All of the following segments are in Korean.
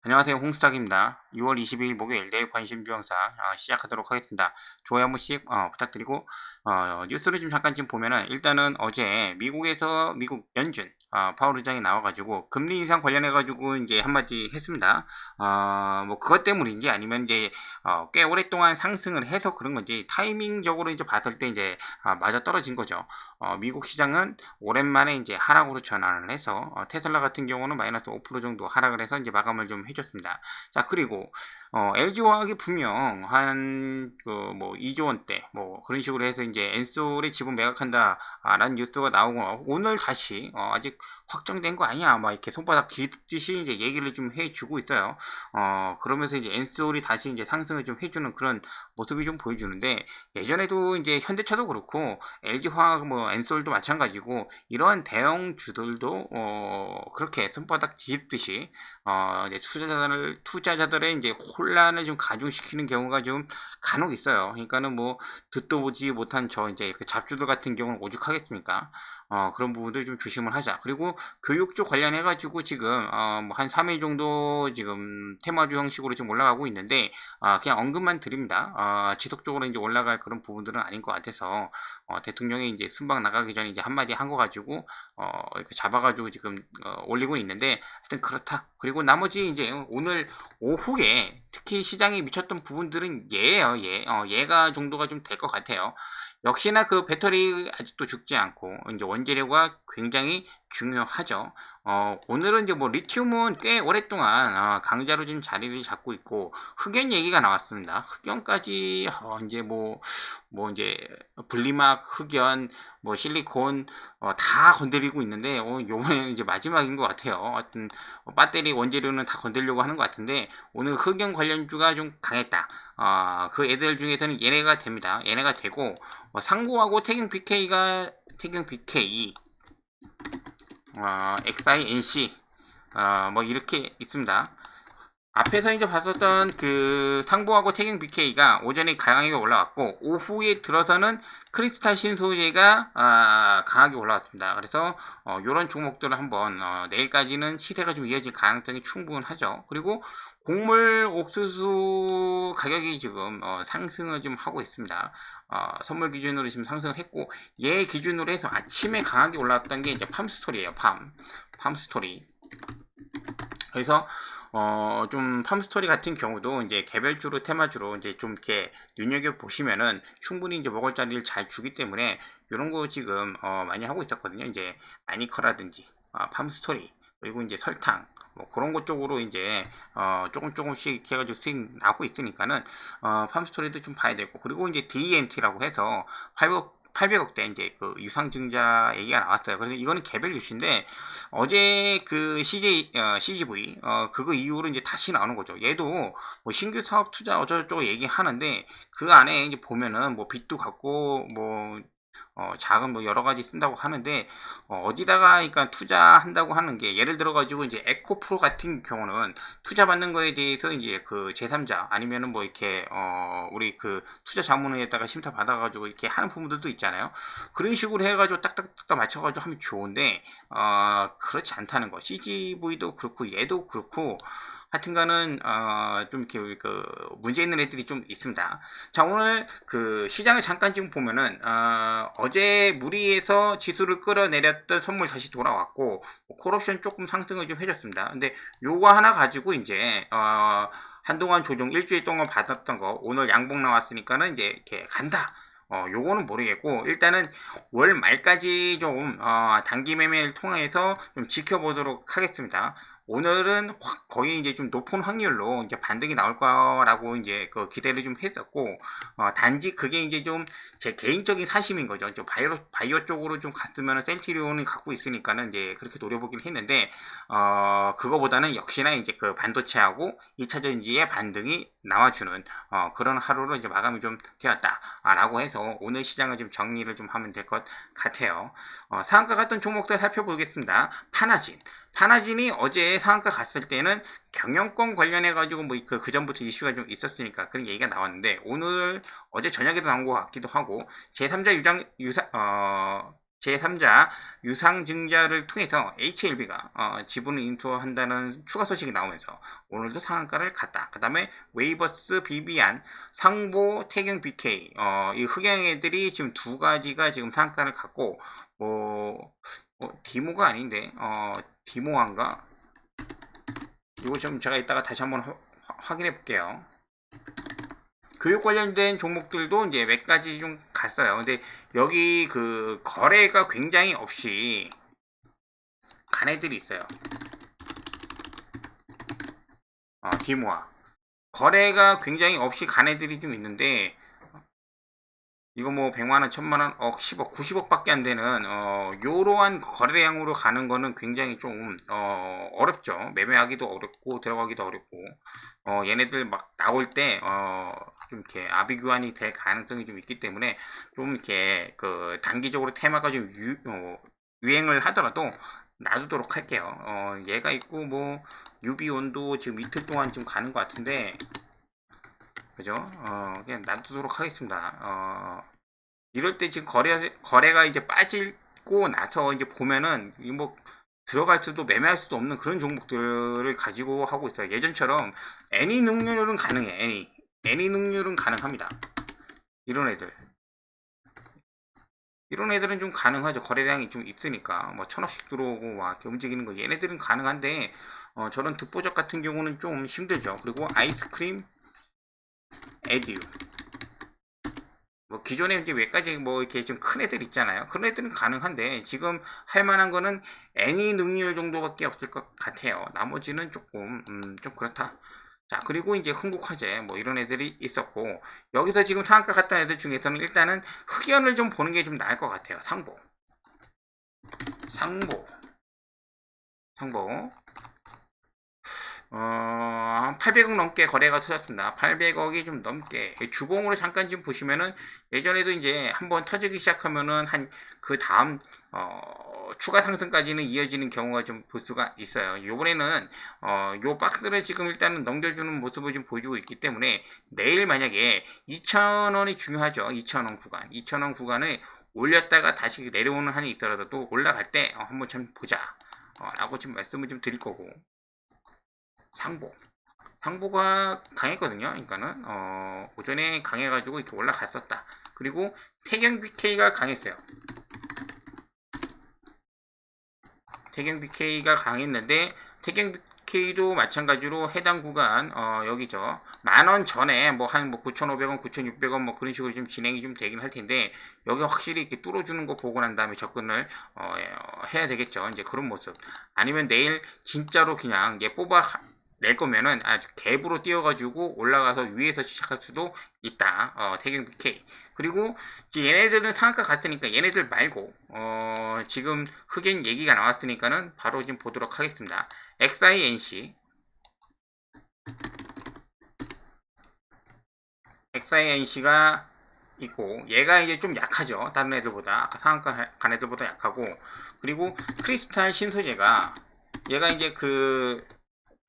안녕하세요. 홍수탁입니다. 6월 22일 목요일 내일 관심주 영상 시작하도록 하겠습니다. 좋아요 한 번씩 부탁드리고 뉴스를 좀 잠깐 보면은 일단은 어제 미국 연준 파월 의장이 나와가지고 금리 인상 관련해가지고 이제 한마디 했습니다. 뭐 그것 때문인지 아니면 이제 꽤 오랫동안 상승을 해서 그런 건지 타이밍적으로 이제 봤을 때 이제 맞아 떨어진 거죠. 미국 시장은 오랜만에 이제 하락으로 전환을 해서 테슬라 같은 경우는 마이너스 5% 정도 하락을 해서 이제 마감을 좀 해줬습니다. 자, 그리고 LG화학이 분명 한 그 뭐 2조 원대 뭐 그런 식으로 해서 이제 엔솔의 지분 매각한다라는 뉴스가 나오고 오늘 다시 아직 확정된 거 아니야 막 이렇게 손바닥 뒤집듯이 이제 얘기를 좀 해주고 있어요. 그러면서 이제 엔솔이 다시 이제 상승을 좀 해주는 그런 모습이 좀 보여주는데 예전에도 이제 현대차도 그렇고 LG화학 뭐 엔솔도 마찬가지고 이러한 대형주들도 그렇게 손바닥 뒤집듯이 이제 투자자들의 이제 혼란을 좀 가중시키는 경우가 좀 간혹 있어요. 그러니까는 뭐 듣도 보지 못한 저 이제 그 잡주들 같은 경우는 오죽하겠습니까? 그런 부분들 좀 조심을 하자. 그리고 교육 쪽 관련해 가지고 지금 뭐 한 3일 정도 지금 테마주 형식으로 지금 올라가고 있는데 그냥 언급만 드립니다. 지속적으로 이제 올라갈 그런 부분들은 아닌 것 같아서 대통령이 이제 순방 나가기 전에 이제 한마디 한 거 가지고 이렇게 잡아가지고 지금 올리고 있는데 하여튼 그렇다. 그리고 나머지 이제 오늘 오후에 특히 시장에 미쳤던 부분들은 얘예요. 얘가 정도가 좀 될 것 같아요. 역시나 그 배터리 아직도 죽지 않고 이제 원재료가 굉장히 중요하죠. 오늘은 이제 뭐 리튬은 꽤 오랫동안 강자로 지금 자리를 잡고 있고 흑연 얘기가 나왔습니다. 흑연까지 이제 뭐 이제 분리막 흑연 뭐 실리콘 다 건드리고 있는데 요번에는 이제 마지막인 것 같아요. 하여튼 배터리 원재료는 다 건드리려고 하는 것 같은데 오늘 흑연 관련주가 좀 강했다. 그 애들 중에서는 얘네가 됩니다. 얘네가 되고 상고하고 태경 BK XINC 뭐 이렇게 있습니다. 앞에서 이제 봤었던 그 상보하고 태경 BK가 오전에 강하게 올라왔고 오후에 들어서는 크리스탈 신소재가 강하게 올라왔습니다. 그래서 이런 종목들을 한번 내일까지는 시세가 좀 이어질 가능성이 충분하죠. 그리고 곡물 옥수수 가격이 지금 상승을 좀 하고 있습니다. 선물 기준으로 지금 상승을 했고 얘 기준으로 해서 아침에 강하게 올라왔던 게 이제 팜스토리예요. 팜스토리. 그래서 좀 팜스토리 같은 경우도 이제 개별주로 테마주로 이제 좀 이렇게 눈여겨 보시면은 충분히 이제 먹을 자리를 잘 주기 때문에 이런 거 지금 많이 하고 있었거든요. 이제 아니커라든지 팜스토리 그리고 이제 설탕 뭐 그런 것 쪽으로 이제 조금씩 해가지고 수익 나고 있으니까는 팜스토리도 좀 봐야 되고 그리고 이제 DENT라고 해서 800억대 이제 그 유상증자 얘기가 나왔어요. 그래서 이거는 개별 유치인데 어제 그 CGV 그거 이후로 이제 다시 나오는 거죠. 얘도 뭐 신규 사업 투자 어쩌고저쩌고 얘기하는데 그 안에 이제 보면은 뭐 빚도 갖고 뭐 자금 뭐 여러 가지 쓴다고 하는데 어디다가 그러니까 투자한다고 하는 게 예를 들어 가지고 이제 에코프로 같은 경우는 투자 받는 거에 대해서 이제 그 제3자 아니면은 뭐 이렇게 우리 그 투자 자문회에다가 심사 받아 가지고 이렇게 하는 부분들도 있잖아요. 그런 식으로 해 가지고 딱딱딱 맞춰 가지고 하면 좋은데 그렇지 않다는 거. CGV도 그렇고 얘도 그렇고 하여튼간은 좀 이렇게 그 문제 있는 애들이 좀 있습니다. 자 오늘 그 시장을 잠깐 지금 보면은 어제 무리해서 지수를 끌어내렸던 선물 다시 돌아왔고 콜옵션 조금 상승을 좀 해줬습니다. 근데 요거 하나 가지고 이제 한동안 조정 일주일 동안 받았던 거 오늘 양봉 나왔으니까는 이제 이렇게 간다. 요거는 모르겠고 일단은 월 말까지 좀 단기 매매를 통해서 좀 지켜보도록 하겠습니다. 오늘은 거의 이제 좀 높은 확률로 이제 반등이 나올 거라고 이제 그 기대를 좀 했었고 단지 그게 이제 좀 제 개인적인 사심인 거죠. 바이오 쪽으로 좀 갔으면 셀트리온을 갖고 있으니까는 이제 그렇게 노려보긴 했는데 그거보다는 역시나 이제 그 반도체하고 2차 전지의 반등이 나와주는 그런 하루로 이제 마감이 좀 되었다라고 해서 오늘 시장을 좀 정리를 좀 하면 될 것 같아요. 상한가 갔던 종목들 살펴보겠습니다. 파나진이 어제 상한가 갔을 때는 경영권 관련해 가지고 뭐 그 전부터 이슈가 좀 있었으니까 그런 얘기가 나왔는데 오늘 어제 저녁에도 나온 것 같기도 하고 제3자 제3자 유상증자를 통해서 HLB가 지분을 인수한다는 추가 소식이 나오면서 오늘도 상한가를 갔다. 그 다음에 웨이버스, 비비안, 상보, 태경, BK 이 흑양 애들이 지금 두 가지가 지금 상한가를 갔고 디모가 아닌데 디모한가? 이거 좀 제가 이따가 다시 한번 확인해 볼게요. 교육 관련된 종목들도 이제 몇 가지 좀 갔어요. 근데 여기 그 거래가 굉장히 없이 간 애들이 있어요. 디모아. 거래가 굉장히 없이 간 애들이 좀 있는데, 이거 뭐 100만원, 1000만원, 억, 10억, 90억 밖에 안 되는, 요러한 거래량으로 가는 거는 굉장히 좀, 어렵죠. 매매하기도 어렵고, 들어가기도 어렵고, 얘네들 막 나올 때, 좀 이렇게 아비규환이 될 가능성이 좀 있기 때문에, 좀 이렇게, 단기적으로 테마가 좀 유행을 하더라도, 놔두도록 할게요. 얘가 있고, 뭐, 유비온도 지금 이틀 동안 좀 가는 것 같은데, 그죠? 그냥 놔두도록 하겠습니다. 이럴 때 지금 거래가 이제 빠지고 나서 이제 보면은, 뭐, 들어갈 수도 매매할 수도 없는 그런 종목들을 가지고 하고 있어요. 예전처럼, 애니 능률은 가능해, 애니 능률은 가능합니다. 이런 애들. 이런 애들은 좀 가능하죠. 거래량이 좀 있으니까. 뭐, 1000원씩 들어오고, 막, 이렇게 움직이는 거. 얘네들은 가능한데, 저런 듣보적 같은 경우는 좀 힘들죠. 그리고 아이스크림, 에듀. 뭐 기존에 이제 몇 가지 뭐 이렇게 좀 큰 애들 있잖아요. 그런 애들은 가능한데 지금 할 만한 거는 애니 능률 정도밖에 없을 것 같아요. 나머지는 조금 좀 그렇다. 자, 그리고 이제 흥국화재 뭐 이런 애들이 있었고 여기서 지금 상한가 갔던 애들 중에서는 일단은 흑연을 좀 보는 게 좀 나을 것 같아요. 상보. 한 800억 넘게 거래가 터졌습니다. 800억이 좀 넘게. 주봉으로 잠깐 좀 보시면은 예전에도 이제 한번 터지기 시작하면은 한 그 다음, 추가 상승까지는 이어지는 경우가 좀 볼 수가 있어요. 요번에는, 요 박스를 지금 일단은 넘겨주는 모습을 좀 보여주고 있기 때문에 내일 만약에 2,000원이 중요하죠. 2,000원 구간. 2,000원 구간을 올렸다가 다시 내려오는 한이 있더라도 또 올라갈 때 한번 좀 보자. 라고 지금 말씀을 좀 드릴 거고. 상보가 강했거든요. 그러니까는 오전에 강해가지고 이렇게 올라갔었다. 그리고 태경 BK가 강했어요. 태경 BK가 강했는데 태경 BK도 마찬가지로 해당 구간 여기죠. 10,000원 전에 뭐 한 뭐 9,500원, 9,600원 뭐 그런 식으로 좀 진행이 좀 되긴 할 텐데 여기 확실히 이렇게 뚫어주는 거 보고 난 다음에 접근을 해야 되겠죠. 이제 그런 모습. 아니면 내일 진짜로 그냥 이제 뽑아 낼 거면은 아주 갭으로 띄워가지고 올라가서 위에서 시작할 수도 있다. 태경 BK. 그리고 이제 얘네들은 상한가 갔으니까 얘네들 말고 지금 흑인 얘기가 나왔으니까는 바로 지금 보도록 하겠습니다. XINC가 있고 얘가 이제 좀 약하죠. 다른 애들보다 아까 상한가 간 애들보다 약하고 그리고 크리스탈 신소재가 얘가 이제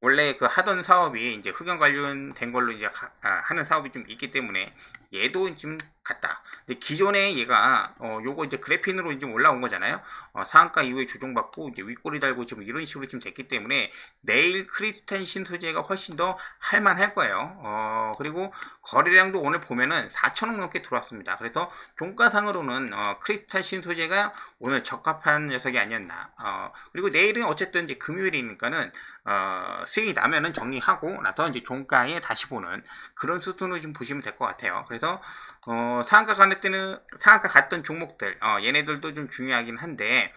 원래 하던 사업이 이제 흑연 관련된 걸로 이제 하는 사업이 좀 있기 때문에 얘도 지금 같다. 근데 기존에 얘가 요거 이제 그래핀으로 좀 올라온 거잖아요. 상한가 이후에 조정받고 이제 윗꼬리 달고 지금 이런 식으로 좀 됐기 때문에 내일 크리스탈 신소재가 훨씬 더 할만할 거예요. 그리고 거래량도 오늘 보면은 4,000억 넘게 들어왔습니다. 그래서 종가상으로는 크리스탈 신소재가 오늘 적합한 녀석이 아니었나. 그리고 내일은 어쨌든 이제 금요일이니까는 수익이 나면은 정리하고 나서 이제 종가에 다시 보는 그런 수준으로 좀 보시면 될 것 같아요. 그래서 상한가 갔던 종목들 얘네들도 좀 중요하긴 한데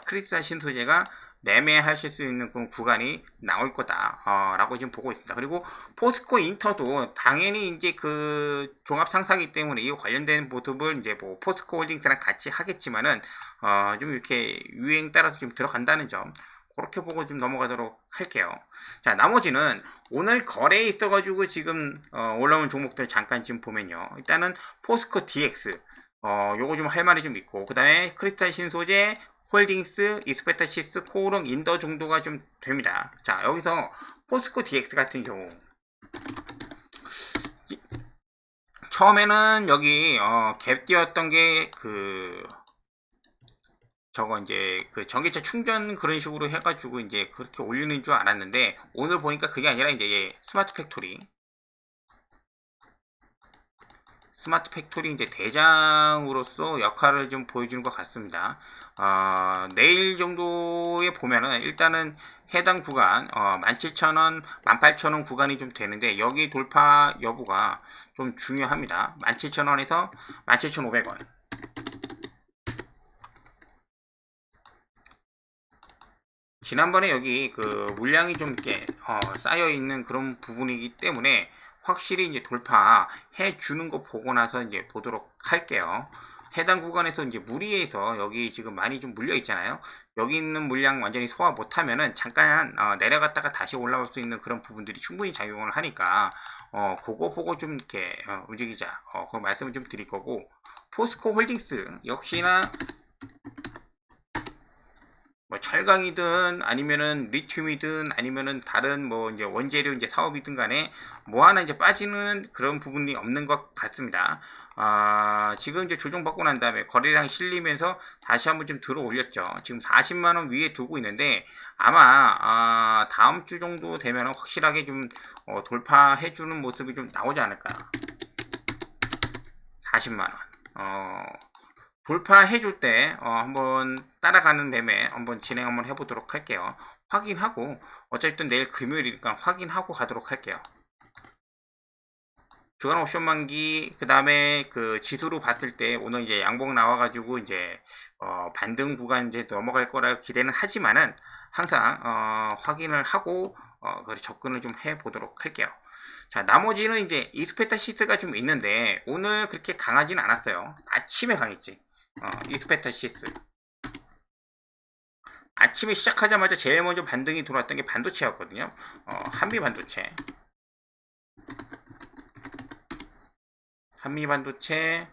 크리스탈 신소재가 매매하실 수 있는 그런 구간이 나올 거다 라고 지금 보고 있습니다. 그리고 포스코 인터도 당연히 이제 종합 상사기 때문에 이 관련된 모습을 이제 뭐 포스코 홀딩스랑 같이 하겠지만은 좀 이렇게 유행 따라서 좀 들어간다는 점 그렇게 보고 좀 넘어가도록 할게요. 자, 나머지는 오늘 거래에 있어가지고 지금 올라온 종목들 잠깐 지금 보면요. 일단은 포스코 DX 요거 좀 할 말이 좀 있고 그 다음에 크리스탈 신소재 홀딩스, 이스페타시스, 코오롱, 인더 정도가 좀 됩니다. 자, 여기서 포스코 DX 같은 경우 처음에는 여기 갭 띄웠던 게 저거 이제 그 전기차 충전 그런 식으로 해가지고 이제 그렇게 올리는 줄 알았는데 오늘 보니까 그게 아니라 이제 스마트 팩토리 이제 대장으로서 역할을 좀 보여주는 것 같습니다. 내일 정도에 보면은 일단은 해당 구간 17,000원, 18,000원 구간이 좀 되는데 여기 돌파 여부가 좀 중요합니다. 17,000원에서 17,500원. 지난번에 여기 그 물량이 좀 이렇게 쌓여 있는 그런 부분이기 때문에 확실히 이제 돌파해 주는 거 보고 나서 이제 보도록 할게요. 해당 구간에서 이제 무리해서 여기 지금 많이 좀 물려 있잖아요. 여기 있는 물량 완전히 소화 못하면은 잠깐 내려갔다가 다시 올라올 수 있는 그런 부분들이 충분히 작용을 하니까 그거 보고 좀 이렇게 움직이자. 그 말씀을 좀 드릴 거고 포스코 홀딩스 역시나 뭐 철강이든 아니면은 리튬이든 아니면은 다른 뭐 이제 원재료 이제 사업이든 간에 뭐 하나 이제 빠지는 그런 부분이 없는 것 같습니다. 지금 이제 조정받고 난 다음에 거래량 실리면서 다시 한번 좀 들어 올렸죠. 지금 40만원 위에 두고 있는데 아마 다음 주 정도 되면 확실하게 좀 돌파해주는 모습이 좀 나오지 않을까. 40만원. 돌파해줄 때 한번 따라가는 매매 한번 진행 한번 해보도록 할게요. 확인하고 어쨌든 내일 금요일이니까 확인하고 가도록 할게요. 주간 옵션 만기 그 다음에 그 지수로 봤을 때 오늘 이제 양봉 나와가지고 이제 반등 구간 이제 넘어갈 거라 기대는 하지만은 항상 확인을 하고 접근을 좀 해보도록 할게요. 자, 나머지는 이제 이스페타시스가 좀 있는데 오늘 그렇게 강하진 않았어요. 아침에 강했지. 이스페타시스 아침에 시작하자마자 제일 먼저 반등이 들어왔던 게 반도체였거든요. 한미반도체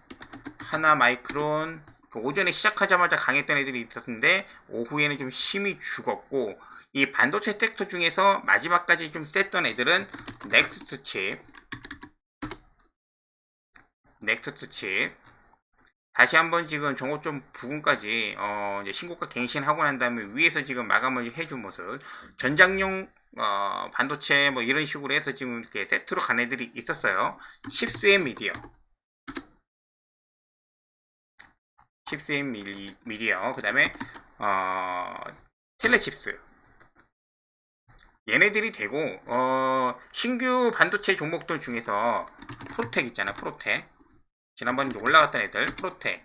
하나마이크론 오전에 시작하자마자 강했던 애들이 있었는데 오후에는 좀 힘이 죽었고 이 반도체 섹터 중에서 마지막까지 좀 셌던 애들은 넥스트 칩 다시 한번 지금 정오점 부근까지 이제 신고가 갱신하고 난 다음에 위에서 지금 마감을 해준 모습 전장용 반도체 뭐 이런 식으로 해서 지금 이렇게 세트로 간 애들이 있었어요. 칩스앤 미디어 그 다음에 텔레칩스 얘네들이 되고 신규 반도체 종목들 중에서 프로텍 있잖아. 프로텍 지난번에 올라갔던 애들 프로텍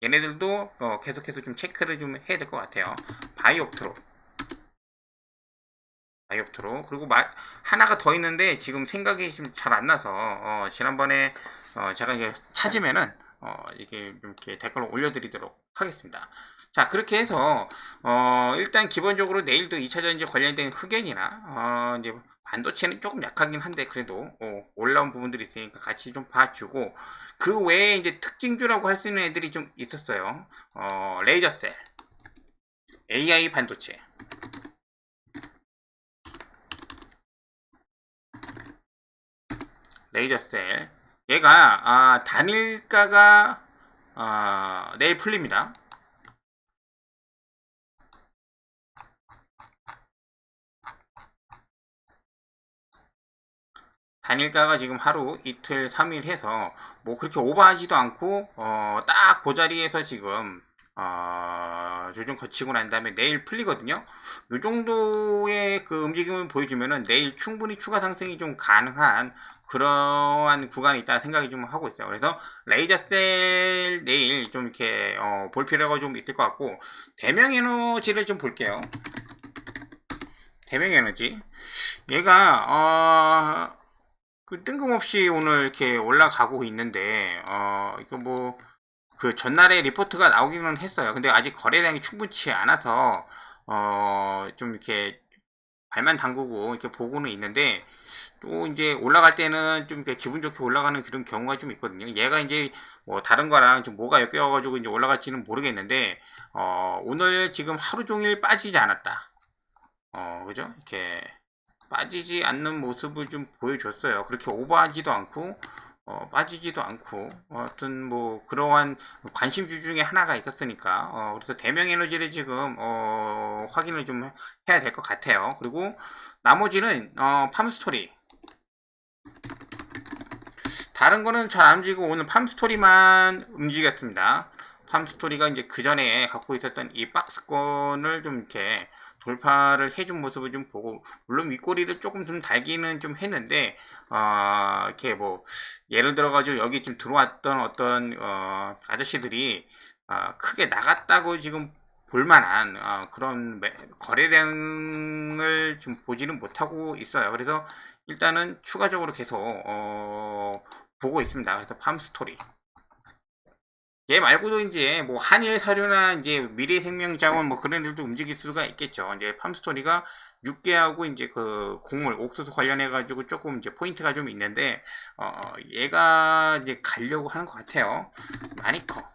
얘네들도 계속해서 좀 체크를 좀 해야 될 것 같아요. 바이옵트로 그리고 하나가 더 있는데 지금 생각이 좀 잘 안 나서 지난번에 제가 이제 찾으면은 이게 좀 이렇게 댓글을 올려드리도록 하겠습니다. 자, 그렇게 해서 일단 기본적으로 내일도 2차전지 관련된 흑연이나 이제 반도체는 조금 약하긴 한데 그래도 올라온 부분들이 있으니까 같이 좀 봐주고 그 외에 이제 특징주라고 할 수 있는 애들이 좀 있었어요. 레이저셀, AI 반도체, 레이저셀 얘가 단일가가 내일 풀립니다. 단일가가 지금 하루 이틀 3일 해서 뭐 그렇게 오버하지도 않고 딱 그 자리에서 지금 조정 거치고 난 다음에 내일 풀리거든요. 이 정도의 그 움직임을 보여주면은 내일 충분히 추가 상승이 좀 가능한 그러한 구간이 있다 생각이 좀 하고 있어요. 그래서 레이저셀 내일 좀 이렇게 볼 필요가 좀 있을 것 같고 대명에너지를 좀 볼게요. 대명에너지 얘가 그 뜬금없이 오늘 이렇게 올라가고 있는데 이거 뭐 그 전날에 리포트가 나오기는 했어요. 근데 아직 거래량이 충분치 않아서 좀 이렇게 발만 담그고 이렇게 보고는 있는데 또 이제 올라갈 때는 좀 이렇게 기분 좋게 올라가는 그런 경우가 좀 있거든요. 얘가 이제 뭐 다른 거랑 좀 뭐가 엮여가지고 이제 올라갈지는 모르겠는데 오늘 지금 하루 종일 빠지지 않았다. 그죠? 이렇게 빠지지 않는 모습을 좀 보여줬어요. 그렇게 오버하지도 않고 빠지지도 않고, 어떤 뭐 그러한 관심주 중에 하나가 있었으니까, 그래서 대명에너지를 지금 확인을 좀 해야 될 것 같아요. 그리고 나머지는 팜스토리, 다른 거는 잘 안 움직이고 오늘 팜스토리만 움직였습니다. 팜스토리가 이제 그 전에 갖고 있었던 이 박스권을 좀 이렇게 돌파를 해준 모습을 좀 보고, 물론 윗꼬리를 조금 좀 달기는 좀 했는데, 이렇게 뭐 예를 들어가지고 여기 지금 들어왔던 어떤 아저씨들이 크게 나갔다고 지금 볼만한 그런 거래량을 좀 보지는 못하고 있어요. 그래서 일단은 추가적으로 계속 보고 있습니다. 그래서 팜스토리, 얘 말고도 이제 뭐 한일 사료나 이제 미래생명자원 뭐 그런 일도 움직일 수가 있겠죠. 이제 팜스토리가 육개하고 이제 그 곡물 옥수수 관련해 가지고 조금 이제 포인트가 좀 있는데, 얘가 이제 가려고 하는 것 같아요. 많이 커.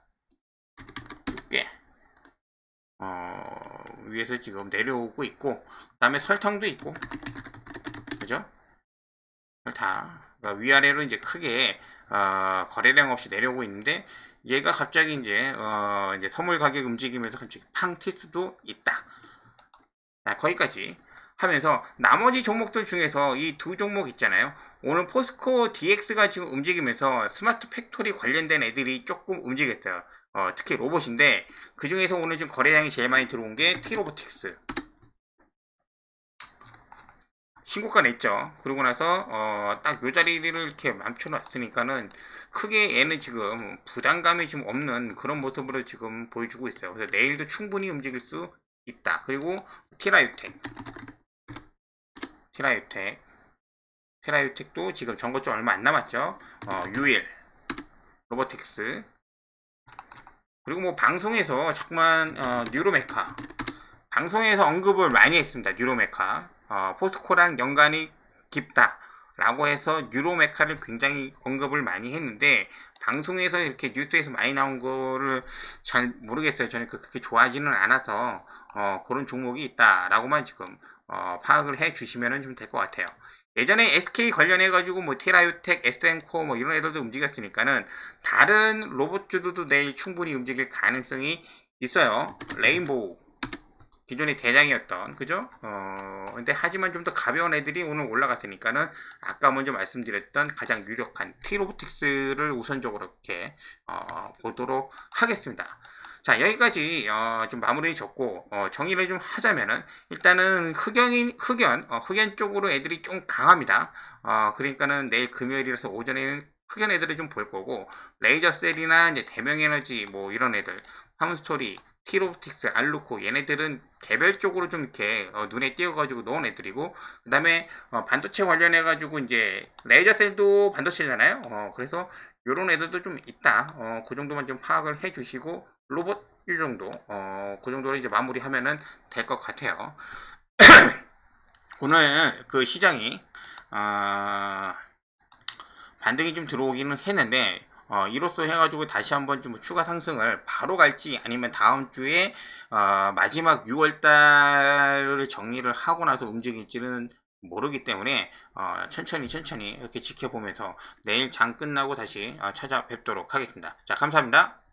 육개 위에서 지금 내려오고 있고, 그 다음에 설탕도 있고, 그죠? 다 그러니까 위아래로 이제 크게 거래량 없이 내려오고 있는데, 얘가 갑자기 이제 선물 가격 움직이면서 갑자기 팡 튈 수도 있다. 거기까지 하면서 나머지 종목들 중에서 이 두 종목 있잖아요. 오늘 포스코 DX가 지금 움직이면서 스마트 팩토리 관련된 애들이 조금 움직였어요. 특히 로봇인데, 그 중에서 오늘 좀 거래량이 제일 많이 들어온 게 T로보틱스. 신고가 냈죠. 그러고 나서 딱 요 자리를 이렇게 멈춰놨으니까는 크게 얘는 지금 부담감이 좀 없는 그런 모습으로 지금 보여주고 있어요. 그래서 내일도 충분히 움직일 수 있다. 그리고 티라유텍, 테라유텍도 지금 전고점 얼마 안 남았죠. 유일, 로보틱스, 그리고 뭐 방송에서 자꾸만 뉴로메카, 방송에서 언급을 많이 했습니다. 뉴로메카, 포스코랑 연관이 깊다 라고 해서 뉴로메카를 굉장히 언급을 많이 했는데, 방송에서 이렇게 뉴스에서 많이 나온 거를 잘 모르겠어요. 저는 그렇게 좋아하지는 않아서 그런 종목이 있다 라고만 지금 파악을 해 주시면 좀 될 것 같아요. 예전에 SK 관련해 가지고 뭐 테라유텍, SM코 뭐 이런 애들도 움직였으니까는 다른 로봇주들도 내일 충분히 움직일 가능성이 있어요. 레인보우, 기존의 대장이었던, 그죠? 근데 하지만 좀 더 가벼운 애들이 오늘 올라갔으니까는 아까 먼저 말씀드렸던 가장 유력한 T로보틱스를 우선적으로 이렇게 보도록 하겠습니다. 자, 여기까지 좀 마무리 졌고, 정리를 좀 하자면은 일단은 흑연 쪽으로 애들이 좀 강합니다. 그러니까는 내일 금요일이라서 오전에는 흑연 애들을 좀 볼 거고, 레이저셀이나 이제 대명에너지 뭐 이런 애들, 팜스토리, 티로틱스, 알루코, 얘네들은 개별적으로 좀 이렇게 눈에 띄어가지고 넣은 애들이고, 그 다음에 반도체 관련해가지고 이제 레이저셀도 반도체잖아요. 그래서 요런 애들도 좀 있다. 그 정도만 좀 파악을 해주시고, 로봇 이 정도, 그 정도로 이제 마무리하면은 될 것 같아요. 오늘 그 시장이 반등이 좀 들어오기는 했는데, 이로써 해가지고 다시 한번 좀 추가 상승을 바로 갈지, 아니면 다음 주에 마지막 6월달을 정리를 하고 나서 움직일지는 모르기 때문에 천천히 이렇게 지켜보면서 내일 장 끝나고 다시 찾아뵙도록 하겠습니다. 자, 감사합니다.